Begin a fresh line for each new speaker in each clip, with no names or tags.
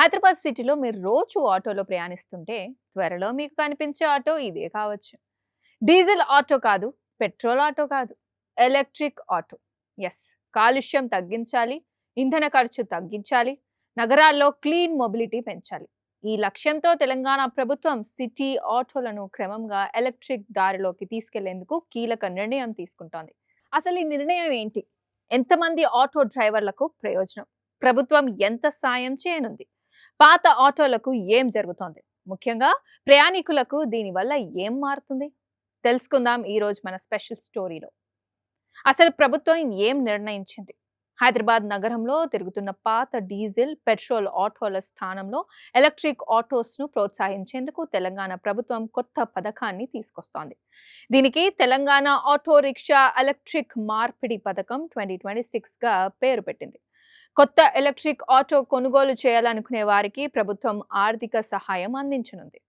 హైదరాబాద్ సిటీలో మీరు రోజు ఆటోలో ప్రయాణిస్తుంటే త్వరలో మీకు కనిపించే ఆటో ఇదే కావచ్చు. డీజిల్ ఆటో కాదు, పెట్రోల్ ఆటో కాదు, ఎలక్ట్రిక్ ఆటో. ఎస్, కాలుష్యం తగ్గించాలి, ఇంధన ఖర్చు తగ్గించాలి, నగరాల్లో క్లీన్ మొబిలిటీ పెంచాలి. ఈ లక్ష్యంతో తెలంగాణ ప్రభుత్వం సిటీ ఆటోలను క్రమంగా ఎలక్ట్రిక్ దారిలోకి తీసుకెళ్లేందుకు కీలక నిర్ణయం తీసుకుంటోంది. అసలు ఈ నిర్ణయం ఏంటి? ఎంతమంది ఆటో డ్రైవర్లకు ప్రయోజనం? ప్రభుత్వం ఎంత సాయం చేయనుంది? పాత ఆటోలకు ఏం జరుగుతోంది? ముఖ్యంగా ప్రయాణికులకు దీనివల్ల ఏం మారుతుంది? తెలుసుకుందాం ఈ రోజు మన స్పెషల్ స్టోరీలో. అసలు ప్రభుత్వం ఏం నిర్ణయించింది? హైదరాబాద్ నగరంలో తిరుగుతున్న పాత డీజిల్, పెట్రోల్ ఆటోల స్థానంలో ఎలక్ట్రిక్ ఆటోస్ ను ప్రోత్సహించేందుకు తెలంగాణ ప్రభుత్వం కొత్త పథకాన్ని తీసుకొస్తోంది. దీనికి తెలంగాణ ఆటో రిక్షా ఎలక్ట్రిక్ మార్పిడి పథకం 2026 గా పేరు పెట్టింది. కొత్త ఎలక్ట్రిక్ ఆటో కొనుగోలు చేయాలనుకునే వారికి ప్రభుత్వం ఆర్థిక సహాయం అందించనుంది.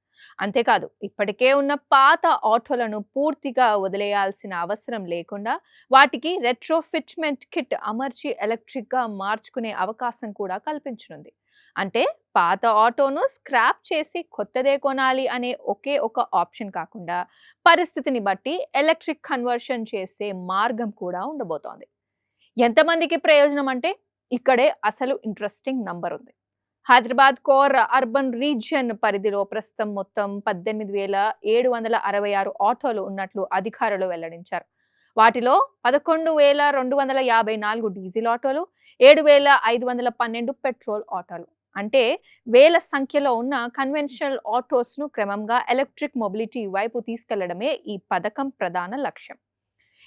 అంతేకాదు, ఇప్పటికే ఉన్న పాత ఆటోలను పూర్తిగా వదిలేయాల్సిన అవసరం లేకుండా వాటికి రెట్రోఫిట్మెంట్ కిట్ అమర్చి ఎలక్ట్రిక్ గా మార్చుకునే అవకాశం కూడా కల్పించనుంది. అంటే పాత ఆటోను స్క్రాప్ చేసి కొత్తదే కొనాలి అనే ఒకే ఒక ఆప్షన్ కాకుండా పరిస్థితిని బట్టి ఎలక్ట్రిక్ కన్వర్షన్ చేసే మార్గం కూడా ఉండబోతోంది. ఎంతమందికి ప్రయోజనం అంటే ఇక్కడే అసలు ఇంట్రెస్టింగ్ నంబర్ ఉంది. హైదరాబాద్ కోర్ అర్బన్ రీజియన్ పరిధిలో ప్రస్తుతం మొత్తం 18,766 ఆటోలు ఉన్నట్లు అధికారులు వెల్లడించారు. వాటిలో 11,254 డీజిల్ ఆటోలు, 7,512 పెట్రోల్ ఆటోలు. అంటే వేల సంఖ్యలో ఉన్న కన్వెన్షనల్ ఆటోస్ ను క్రమంగా ఎలక్ట్రిక్ మొబిలిటీ వైపు తీసుకెళ్లడమే ఈ పథకం ప్రధాన లక్ష్యం.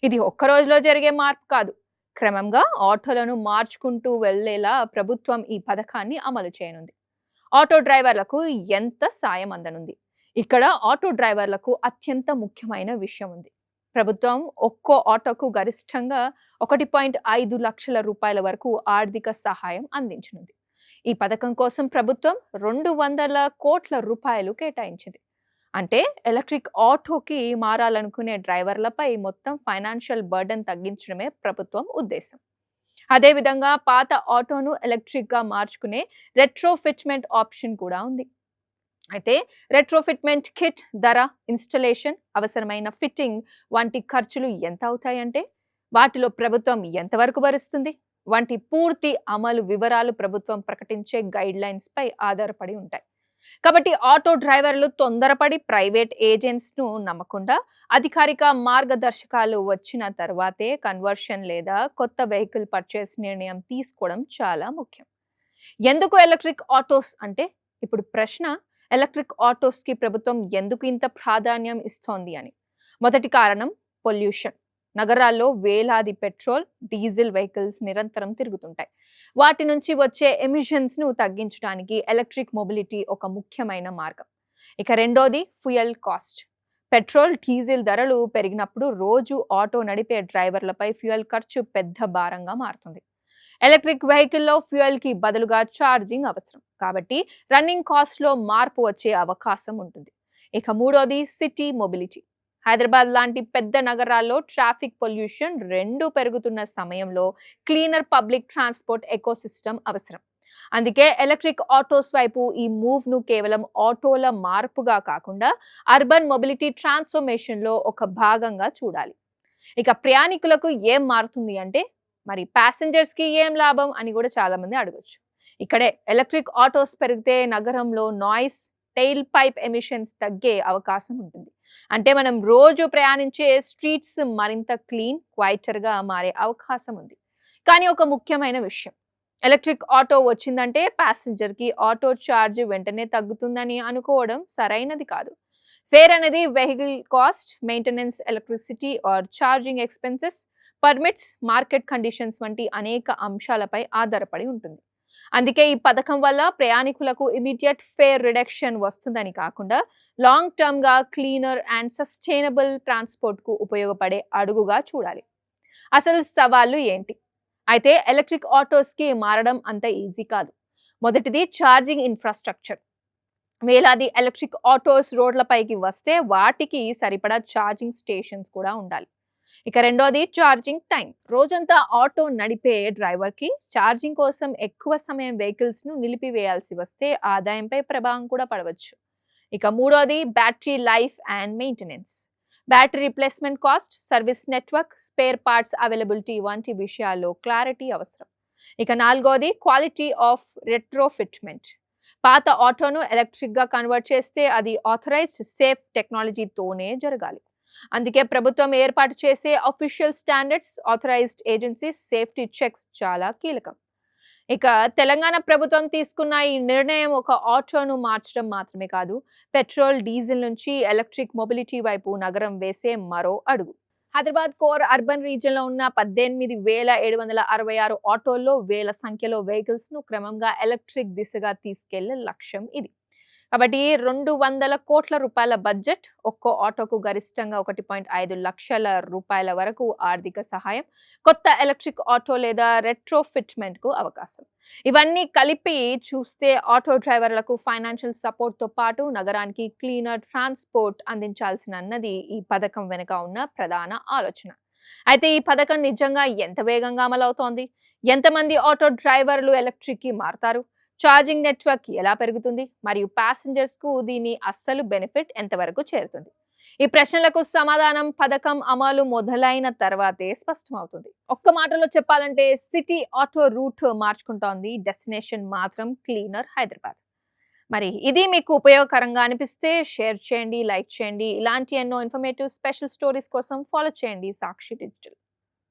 ఇది ఒక్క రోజులో జరిగే మార్పు కాదు. క్రమంగా ఆటోలను మార్చుకుంటూ వెళ్లేలా ప్రభుత్వం ఈ పథకాన్ని అమలు చేయనుంది. ఆటో డ్రైవర్లకు ఎంత సాయం అందనుంది? ఇక్కడ ఆటో డ్రైవర్లకు అత్యంత ముఖ్యమైన విషయం ఉంది. ప్రభుత్వం ఒక్కో ఆటోకు గరిష్టంగా 1.5 లక్షల రూపాయల వరకు ఆర్థిక సహాయం అందించనుంది. ఈ పథకం కోసం ప్రభుత్వం 200 కోట్ల రూపాయలు కేటాయించింది. అంటే ఎలక్ట్రిక్ ఆటోకి మారాలనుకునే డ్రైవర్లపై మొత్తం ఫైనాన్షియల్ బర్డెన్ తగ్గించడమే ప్రభుత్వం ఉద్దేశం. అదేవిధంగా పాత ఆటోను ఎలక్ట్రిక్ గా మార్చుకునే రెట్రోఫిట్మెంట్ ఆప్షన్ కూడా ఉంది. అయితే రెట్రోఫిట్మెంట్ కిట్ ధర, ఇన్స్టలేషన్, అవసరమైన ఫిట్టింగ్ వంటి ఖర్చులు ఎంత అవుతాయంటే వాటిలో ప్రభుత్వం ఎంతవరకు భరిస్తుంది వంటి పూర్తి అమలు వివరాలు ప్రభుత్వం ప్రకటించే గైడ్ లైన్స్ పై ఆధారపడి ఉంటాయి. కాబట్టి ఆటో డ్రైవర్లు తొందరపడి ప్రైవేట్ ఏజెంట్స్ ను నమ్మకుండా అధికారిక మార్గదర్శకాలు వచ్చిన తర్వాతే కన్వర్షన్ లేదా కొత్త వెహికల్ పర్చేస్ నిర్ణయం తీసుకోవడం చాలా ముఖ్యం. ఎందుకు ఎలక్ట్రిక్ ఆటోస్ అంటే ఇప్పుడు ప్రశ్న, ఎలక్ట్రిక్ ఆటోస్ కి ప్రభుత్వం ఎందుకు ఇంత ప్రాధాన్యం ఇస్తోంది అని. మొదటి కారణం పొల్యూషన్. నగరాల్లో వేలాది పెట్రోల్, డీజిల్ వెహికల్స్ నిరంతరం తిరుగుతుంటాయి. వాటి నుంచి వచ్చే ఎమిషన్స్ ను తగ్గించడానికి ఎలక్ట్రిక్ మొబిలిటీ ఒక ముఖ్యమైన మార్గం. ఇక రెండోది ఫ్యూయల్ కాస్ట్. పెట్రోల్, డీజిల్ ధరలు పెరిగినప్పుడు రోజు ఆటో నడిపే డ్రైవర్లపై ఫ్యూయల్ ఖర్చు పెద్ద భారంగా మారుతుంది. ఎలక్ట్రిక్ వెహికల్లో ఫ్యూయల్ కి బదులుగా ఛార్జింగ్ అవసరం కాబట్టి రన్నింగ్ కాస్ట్ లో మార్పు వచ్చే అవకాశం ఉంటుంది. ఇక మూడోది సిటీ మొబిలిటీ. హైదరాబాద్ లాంటి పెద్ద నగరాల్లో ట్రాఫిక్ పొల్యూషన్ రెండు పెరుగుతున్న సమయంలో క్లీనర్ పబ్లిక్ ట్రాన్స్పోర్ట్ ఎకోసిస్టమ్ అవసరం. అందుకే ఎలక్ట్రిక్ ఆటోస్ వైపు ఈ మూవ్ ను కేవలం ఆటోల మార్పుగా కాకుండా అర్బన్ మొబిలిటీ ట్రాన్స్ఫర్మేషన్ లో ఒక భాగంగా చూడాలి. ఇక ప్రయాణికులకు ఏం మారుతుంది అంటే మరి ప్యాసింజర్స్ కి ఏం లాభం అని కూడా చాలా మంది అడగొచ్చు. ఇక్కడే ఎలక్ట్రిక్ ఆటోస్ పెరిగితే నగరంలో నాయిస్, టెయిల్ పైప్ ఎమిషన్స్ తగ్గే అవకాశం ఉంటుంది. అంటే మనం రోజు ప్రయాణించే స్ట్రీట్స్ మరింత క్లీన్, క్వైటర్ గా మారే అవకాశం ఉంది. కానీ ఒక ముఖ్యమైన విషయం, ఎలక్ట్రిక్ ఆటో వచ్చిందంటే ప్యాసింజర్ కి ఆటో ఛార్జ్ వెంటనే తగ్గుతుందని అనుకోవడం సరైనది కాదు. ఫేర్ అనేది vehicle cost, maintenance, electricity or charging expenses, permits, market conditions వంటి అనేక అంశాలపై ఆధారపడి ఉంటుంది. అందుకే ఈ పథకం వల్ల ప్రయాణికులకు ఇమీడియట్ ఫేర్ రిడక్షన్ వస్తుందని కాకుండా లాంగ్ టర్మ్ గా క్లీనర్ అండ్ సస్టైనబుల్ ట్రాన్స్పోర్ట్ కు ఉపయోగపడే అడుగుగా చూడాలి. అసలు సవాళ్లు ఏంటి? అయితే ఎలక్ట్రిక్ ఆటోస్ కి మారడం అంత ఈజీ కాదు. మొదటిది ఛార్జింగ్ ఇన్ఫ్రాస్ట్రక్చర్. వేలాది ఎలక్ట్రిక్ ఆటోస్ రోడ్లపైకి వస్తే వాటికి సరిపడా ఛార్జింగ్ స్టేషన్స్ కూడా ఉండాలి. ఇక రెండోది ఛార్జింగ్ టైం. రోజంతా ఆటో నడిపే డ్రైవర్‌కి ఛార్జింగ్ కోసం ఎక్కువ సమయం వెహికల్స్‌ను నిలిపివేయాల్సి వస్తే ఆదాయంపై ప్రభావం కూడా పడవచ్చు. ఇక మూడోది battery life and maintenance. Battery replacement cost, service network, spare parts availability వంటి విషయాల్లో క్లారిటీ అవసరం. ఇక నాలుగోది క్వాలిటీ ఆఫ్ రెట్రోఫిట్మెంట్. పాత ఆటోను ఎలక్ట్రిక్‌గా కన్వర్ట్ చేస్తే అది ఆథరైజ్డ్ సేఫ్ టెక్నాలజీతోనే జరగాలి. అందుకే ప్రభుత్వం ఏర్పాటు చేసే official standards, authorised agencies safety checks చాలా కీలకం. ఇక తెలంగాణ ప్రభుత్వం తీసుకున్న ఈ నిర్ణయం ఒక ఆటోను మార్చడం మాత్రమే కాదు, పెట్రోల్, డీజిల్ నుంచి ఎలక్ట్రిక్ మొబిలిటీ వైపు నగరం వేసే మరో అడుగు. హైదరాబాద్ కోర్ అర్బన్ రీజియన్‌లో ఉన్న 18,766 ఆటోల్లో వేల సంఖ్యలో వెహికల్స్‌ను క్రమంగా ఎలక్ట్రిక్ దిశగా తీసుకెళ్లే లక్ష్యం ఇది. కాబట్టి 200 కోట్ల రూపాయల బడ్జెట్, ఒక్కో ఆటోకు గరిష్టంగా 1.5 లక్షల రూపాయల వరకు ఆర్థిక సహాయం, కొత్త ఎలక్ట్రిక్ ఆటో లేదా రెట్రోఫిట్మెంట్‌కు అవకాశం. ఇవన్నీ కలిపి చూస్తే ఆటో డ్రైవర్లకు ఫైనాన్షియల్ సపోర్ట్‌తో పాటు నగరానికి క్లీనర్ ట్రాన్స్‌పోర్ట్ అందించాల్సినన్నది ఈ పథకం వెనుక ఉన్న ప్రధాన ఆలోచన. అయితే ఈ పథకం నిజంగా ఎంత వేగంగా అమలవుతోంది? ఎంతమంది ఆటో డ్రైవర్లు ఎలక్ట్రిక్‌కి మారతారు? ఛార్జింగ్ నెట్వర్క్ ఎలా పెరుగుతుంది? మరియు ప్యాసింజర్స్‌కు దీని అస్సలు బెనిఫిట్ ఎంతవరకు చేరుతుంది? ఈ ప్రశ్నలకు సమాధానం పథకం అమలు మొదలైన తర్వాతే స్పష్టమవుతుంది. ఒక్క మాటలో చెప్పాలంటే సిటీ ఆటో రూట్ మార్చుకుంటోంది, డెస్టినేషన్ మాత్రం క్లీనర్ హైదరాబాద్. మరి ఇది మీకు ఉపయోగకరంగా అనిపిస్తే షేర్ చేయండి, లైక్ చేయండి. ఇలాంటి ఎన్నో ఇన్ఫర్మేటివ్ స్పెషల్ స్టోరీస్ కోసం ఫాలో చేయండి సాక్షి డిజిటల్.